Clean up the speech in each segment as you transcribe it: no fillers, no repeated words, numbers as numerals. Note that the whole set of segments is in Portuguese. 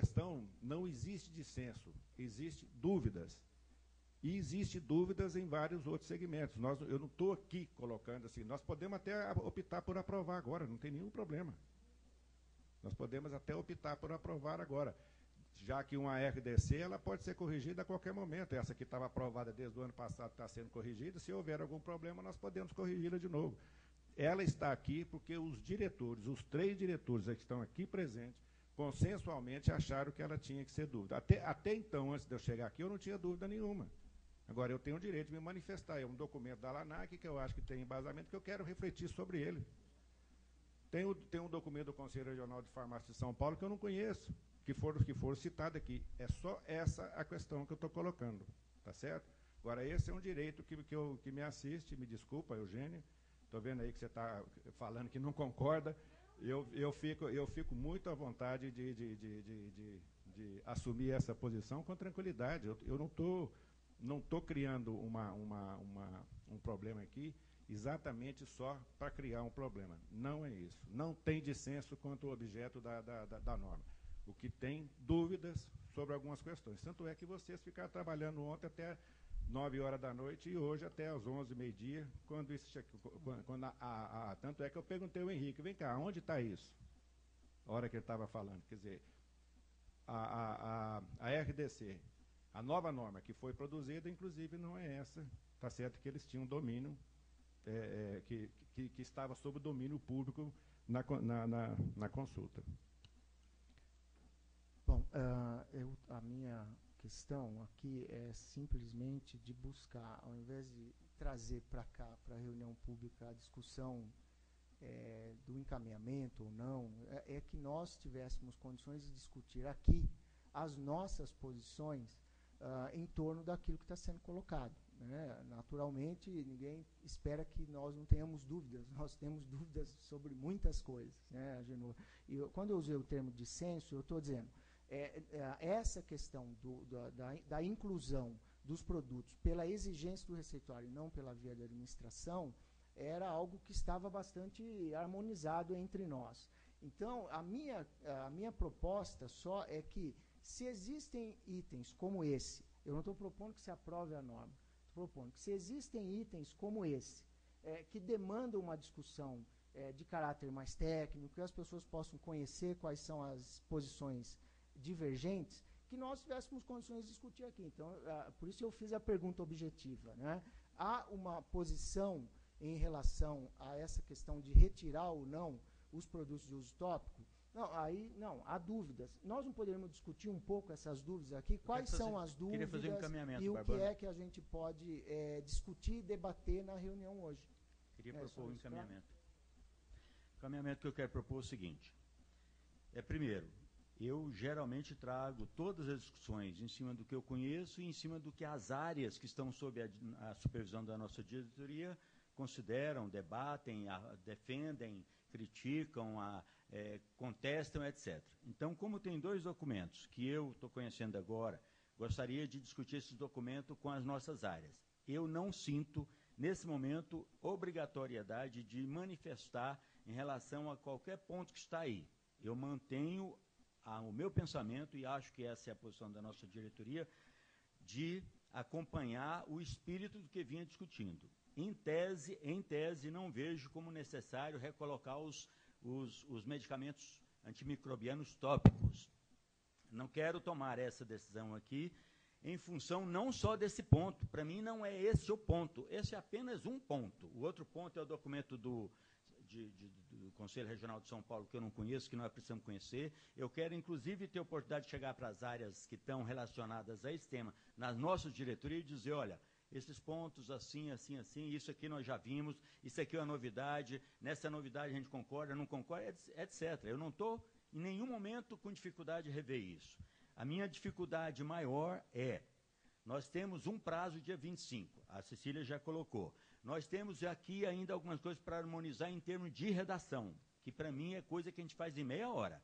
questão não existe dissenso, existe dúvidas. E existe dúvidas em vários outros segmentos. Eu não estou aqui colocando assim, nós podemos até optar por aprovar agora, não tem nenhum problema. Nós podemos até optar por aprovar agora, já que uma RDC ela pode ser corrigida a qualquer momento. Essa que estava aprovada desde o ano passado está sendo corrigida, se houver algum problema nós podemos corrigi-la de novo. Ela está aqui porque os diretores, os 3 diretores que estão aqui presentes, consensualmente acharam que ela tinha que ser dúvida. Até então, antes de eu chegar aqui, eu não tinha dúvida nenhuma. Agora, eu tenho o direito de me manifestar. É um documento da LANAC que eu acho que tem embasamento, que eu quero refletir sobre ele. Tem um documento do Conselho Regional de Farmácia de São Paulo que eu não conheço, que foram citados aqui. É só essa a questão que eu estou colocando. Tá certo? Agora, esse é um direito que me assiste. Me desculpa, Eugênia. Estou vendo aí que você está falando que não concorda. Eu fico muito à vontade de assumir essa posição com tranquilidade. Eu não estou criando um problema aqui exatamente só para criar um problema. Não é isso. Não tem dissenso quanto ao objeto da norma. O que tem dúvidas sobre algumas questões. Tanto é que vocês ficaram trabalhando ontem até 9 horas da noite e hoje até às 11, meio-dia, tanto é que eu perguntei ao Henrique, vem cá, onde está isso? A hora que ele estava falando. Quer dizer, a RDC, a nova norma que foi produzida, inclusive, não é essa. Está certo que eles tinham domínio, que estava sob domínio público na consulta. Bom, a minha questão aqui é simplesmente de buscar, ao invés de trazer para cá, para a reunião pública, a discussão do encaminhamento ou não, é que nós tivéssemos condições de discutir aqui as nossas posições em torno daquilo que está sendo colocado. Né? Naturalmente, ninguém espera que nós não tenhamos dúvidas, nós temos dúvidas sobre muitas coisas. Né, Agenor? E quando eu usei o termo dissenso, eu estou dizendo, essa questão da inclusão dos produtos pela exigência do receituário e não pela via da administração, era algo que estava bastante harmonizado entre nós. Então, a minha proposta só é que, se existem itens como esse, eu não estou propondo que se aprove a norma, estou propondo que, se existem itens como esse, que demandam uma discussão de caráter mais técnico, que as pessoas possam conhecer quais são as posições divergentes, que nós tivéssemos condições de discutir aqui. Então, por isso eu fiz a pergunta objetiva. Né? Há uma posição em relação a essa questão de retirar ou não os produtos de uso tópico? Não, aí não, há dúvidas. Nós não poderíamos discutir um pouco essas dúvidas aqui? Quais são as dúvidas e o que é que a gente pode discutir e debater na reunião hoje? Queria propor um encaminhamento. O encaminhamento que eu quero propor é o seguinte. Primeiro, eu geralmente trago todas as discussões em cima do que eu conheço e em cima do que as áreas que estão sob a supervisão da nossa diretoria consideram, debatem, defendem, criticam, contestam, etc. Então, como tem 2 documentos que eu estou conhecendo agora, gostaria de discutir esses documentos com as nossas áreas. Eu não sinto, nesse momento, obrigatoriedade de manifestar em relação a qualquer ponto que está aí. Eu mantenho o meu pensamento, e acho que essa é a posição da nossa diretoria, de acompanhar o espírito do que vinha discutindo. Em tese, não vejo como necessário recolocar os medicamentos antimicrobianos tópicos. Não quero tomar essa decisão aqui em função não só desse ponto. Para mim, não é esse o ponto. Esse é apenas um ponto. O outro ponto é o documento do Conselho Regional de São Paulo, que eu não conheço, que nós precisamos conhecer. Eu quero, inclusive, ter a oportunidade de chegar para as áreas que estão relacionadas a esse tema, nas nossas diretorias, e dizer, olha, esses pontos assim, assim, assim, isso aqui nós já vimos, isso aqui é uma novidade, nessa novidade a gente concorda, não concorda, etc. Eu não estou, em nenhum momento, com dificuldade de rever isso. A minha dificuldade maior nós temos um prazo dia 25, a Cecília já colocou. Nós temos aqui ainda algumas coisas para harmonizar em termos de redação, que para mim é coisa que a gente faz em meia hora.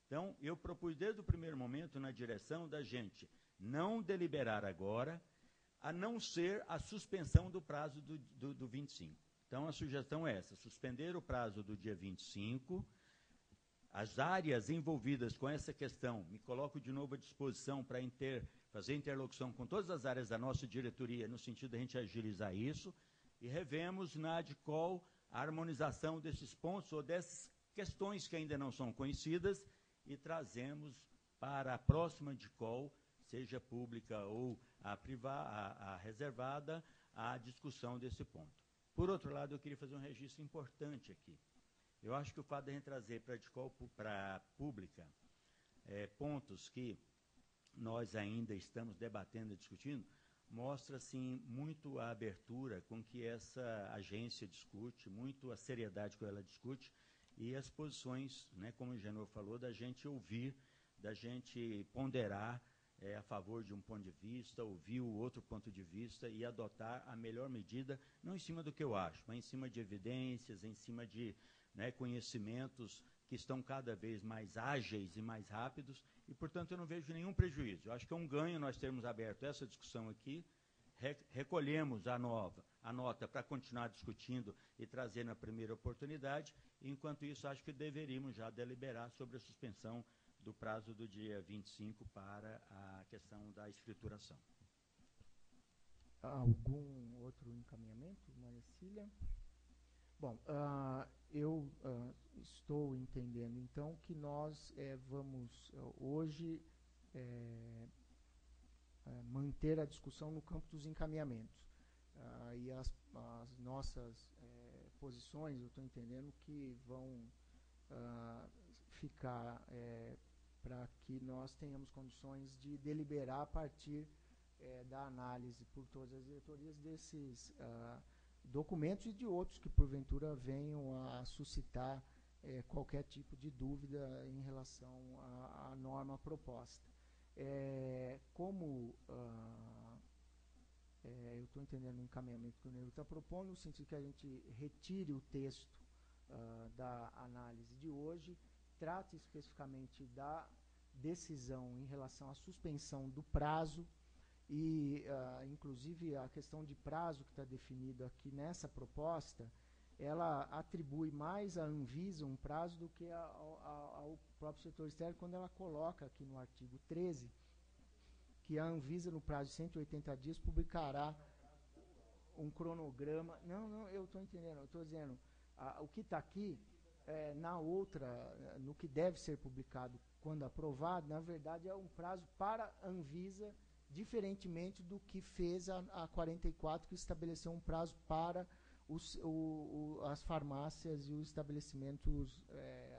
Então, eu propus desde o primeiro momento na direção da gente não deliberar agora, a não ser a suspensão do prazo do 25. Então, a sugestão é essa, suspender o prazo do dia 25, as áreas envolvidas com essa questão, me coloco de novo à disposição para fazer interlocução com todas as áreas da nossa diretoria, no sentido de a gente agilizar isso, e revemos na ADCOL a harmonização desses pontos ou dessas questões que ainda não são conhecidas e trazemos para a próxima ADCOL, seja pública ou a reservada, a discussão desse ponto. Por outro lado, eu queria fazer um registro importante aqui. Eu acho que o fato de a gente trazer para a ADCOL, para a pública, pontos que nós ainda estamos debatendo e discutindo, mostra, assim, muito a abertura com que essa agência discute, muito a seriedade com ela discute, e as posições, né, como o Genor falou, da gente ouvir, da gente ponderar a favor de um ponto de vista, ouvir o outro ponto de vista e adotar a melhor medida, não em cima do que eu acho, mas em cima de evidências, em cima de, né, conhecimentos que estão cada vez mais ágeis e mais rápidos, e, portanto, eu não vejo nenhum prejuízo. Eu acho que é um ganho nós termos aberto essa discussão aqui, recolhemos a nota para continuar discutindo e trazer na primeira oportunidade, e, enquanto isso, acho que deveríamos já deliberar sobre a suspensão do prazo do dia 25 para a questão da escrituração. Algum outro encaminhamento, Maria Cília? Bom, eu estou entendendo, então, que nós vamos hoje manter a discussão no campo dos encaminhamentos. E as nossas posições, eu estou entendendo que vão ficar para que nós tenhamos condições de deliberar a partir da análise por todas as diretorias desses documentos e de outros que, porventura, venham a suscitar qualquer tipo de dúvida em relação à norma proposta. Como eu estou entendendo o encaminhamento que o Neiro está propondo, no sentido que a gente retire o texto da análise de hoje, trata especificamente da decisão em relação à suspensão do prazo e, inclusive, a questão de prazo que está definido aqui nessa proposta, ela atribui mais à Anvisa um prazo do que ao próprio setor externo, quando ela coloca aqui no artigo 13 que a Anvisa, no prazo de 180 dias, publicará um cronograma. Não, eu estou entendendo, eu estou dizendo, o que está aqui, no que deve ser publicado quando aprovado, na verdade é um prazo para a Anvisa, diferentemente do que fez a 44, que estabeleceu um prazo para as farmácias e os estabelecimentos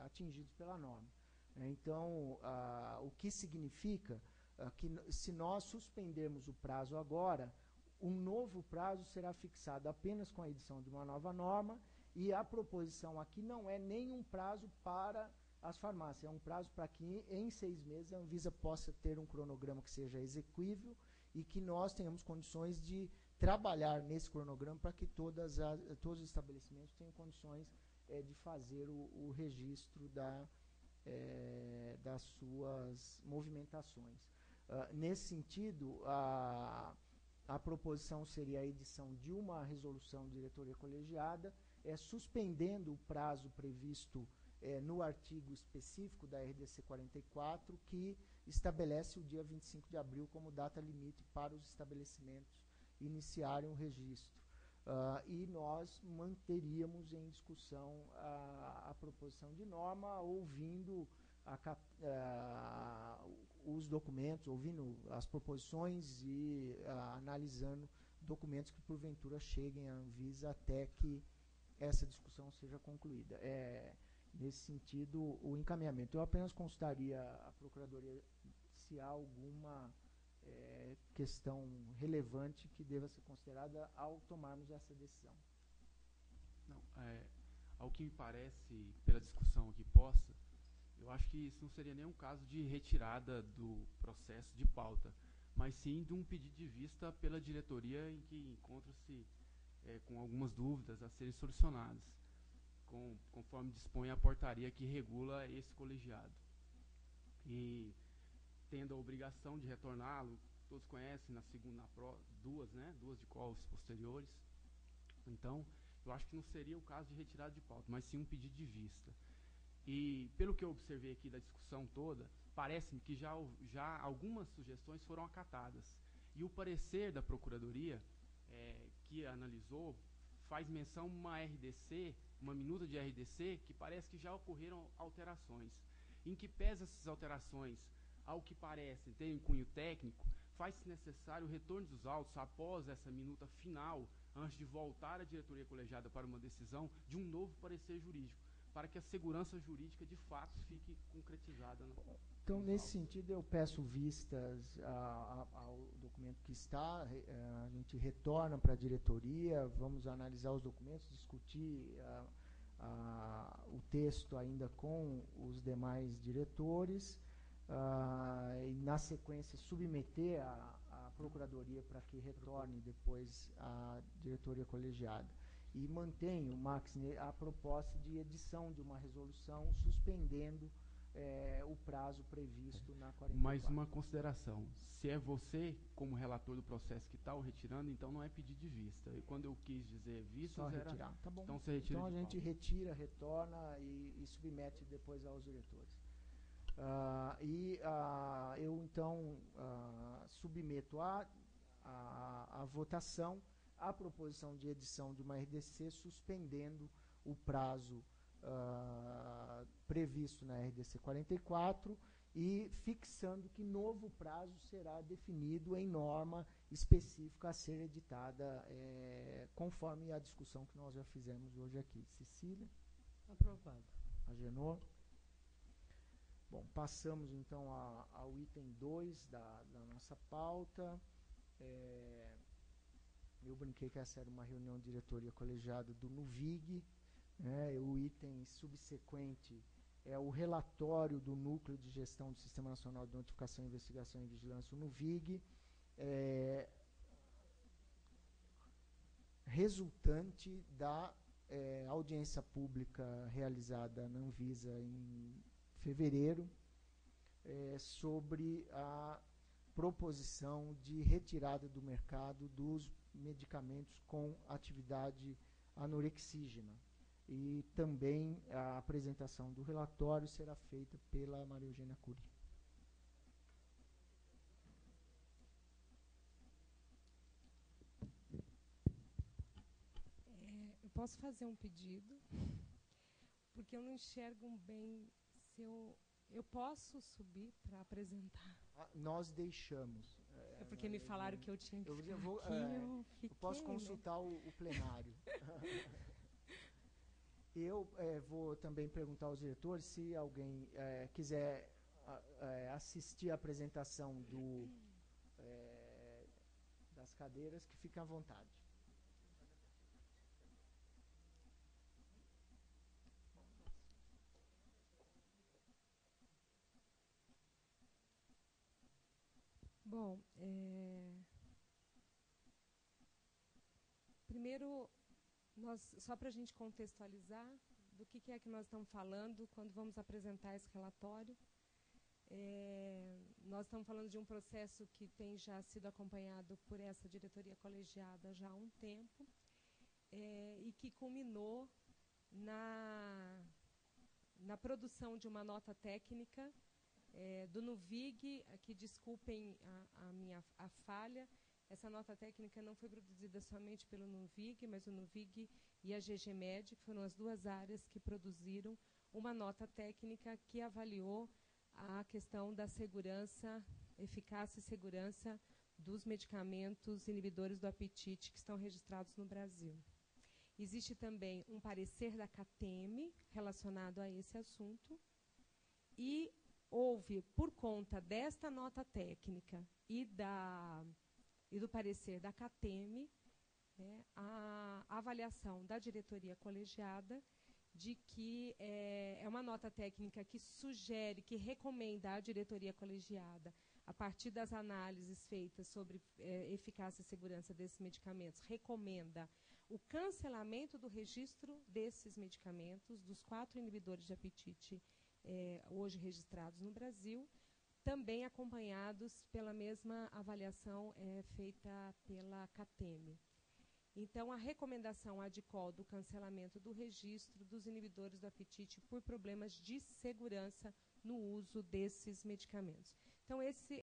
atingidos pela norma. Então, o que significa que, se nós suspendermos o prazo agora, um novo prazo será fixado apenas com a edição de uma nova norma, e a proposição aqui não é nenhum prazo para as farmácias, é um prazo para que em 6 meses a Anvisa possa ter um cronograma que seja exequível e que nós tenhamos condições de trabalhar nesse cronograma para que todos os estabelecimentos tenham condições de fazer o registro das suas movimentações. Nesse sentido, a proposição seria a edição de uma resolução de diretoria colegiada, suspendendo o prazo previsto no artigo específico da RDC 44, que estabelece o dia 25 de abril como data limite para os estabelecimentos iniciarem o registro. E nós manteríamos em discussão a proposição de norma, ouvindo os documentos, ouvindo as proposições e analisando documentos que, porventura, cheguem à Anvisa até que essa discussão seja concluída. Nesse sentido, o encaminhamento. Eu apenas consultaria a Procuradoria se há alguma questão relevante que deva ser considerada ao tomarmos essa decisão. Não, ao que me parece, pela discussão aqui posta, eu acho que isso não seria nenhum caso de retirada do processo de pauta, mas sim de um pedido de vista pela diretoria em que encontra-se com algumas dúvidas a serem solucionadas, conforme dispõe a portaria que regula esse colegiado. E tendo a obrigação de retorná-lo, todos conhecem, duas de calls posteriores. Então, eu acho que não seria o caso de retirada de pauta, mas sim um pedido de vista. E, pelo que eu observei aqui da discussão toda, parece-me que já algumas sugestões foram acatadas. E o parecer da Procuradoria, que analisou, faz menção a uma RDC, uma minuta de RDC, que parece que já ocorreram alterações. Em que pese essas alterações, ao que parece, terem cunho técnico, faz-se necessário o retorno dos autos após essa minuta final, antes de voltar à diretoria colegiada para uma decisão de um novo parecer jurídico, para que a segurança jurídica de fato fique concretizada. Então, nesse sentido, eu peço vistas ao documento que está, a gente retorna para a diretoria, vamos analisar os documentos, discutir o texto ainda com os demais diretores, e, na sequência, submeter a Procuradoria para que retorne depois à diretoria colegiada. E mantenho, Max, a proposta de edição de uma resolução suspendendo o prazo previsto na 44. Mais uma consideração. Se é você, como relator do processo, que está o retirando, então não é pedido de vista. E quando eu quis dizer vistas, só era... retirar. Tá bom. Então você retira. Então a gente retira, retorna e submete depois aos diretores. Eu, então, submeto à votação a proposição de edição de uma RDC suspendendo o prazo previsto na RDC 44 e fixando que novo prazo será definido em norma específica a ser editada conforme a discussão que nós já fizemos hoje aqui. Cecília? Aprovado. Agenor? Bom, passamos então ao item 2 da nossa pauta. Eu brinquei que essa era uma reunião de diretoria colegiada do NUVIG. O item subsequente é o relatório do Núcleo de Gestão do Sistema Nacional de Notificação, Investigação e Vigilância, o NUVIG, resultante da audiência pública realizada na Anvisa em fevereiro, sobre a proposição de retirada do mercado dos medicamentos com atividade anorexígena. E também a apresentação do relatório será feita pela Maria Eugênia Cury. Eu posso fazer um pedido, porque eu não enxergo bem se eu posso subir para apresentar. Nós deixamos. É porque me falaram que eu tinha que ficar aqui, eu fiquei, eu posso consultar o plenário. Eu vou também perguntar aos diretores se alguém quiser assistir a apresentação das cadeiras, que fiquem à vontade. Bom, primeiro, só para a gente contextualizar do que é que nós estamos falando quando vamos apresentar esse relatório. Nós estamos falando de um processo que tem já sido acompanhado por essa diretoria colegiada já há um tempo, e que culminou na produção de uma nota técnica do NUVIG. Aqui, desculpem a falha. Essa nota técnica não foi produzida somente pelo NUVIG, mas o NUVIG e a GGMed, que foram as duas áreas que produziram uma nota técnica que avaliou a questão da segurança, eficácia e segurança dos medicamentos inibidores do apetite que estão registrados no Brasil. Existe também um parecer da CATEM relacionado a esse assunto, e houve, por conta desta nota técnica e do parecer da CATEM, a avaliação da diretoria colegiada de que é uma nota técnica que sugere, que recomenda à diretoria colegiada, a partir das análises feitas sobre eficácia e segurança desses medicamentos, recomenda o cancelamento do registro desses medicamentos, dos 4 inibidores de apetite hoje registrados no Brasil, também acompanhados pela mesma avaliação feita pela CATEM. Então, a recomendação ADCOL do cancelamento do registro dos inibidores do apetite por problemas de segurança no uso desses medicamentos. Então, esse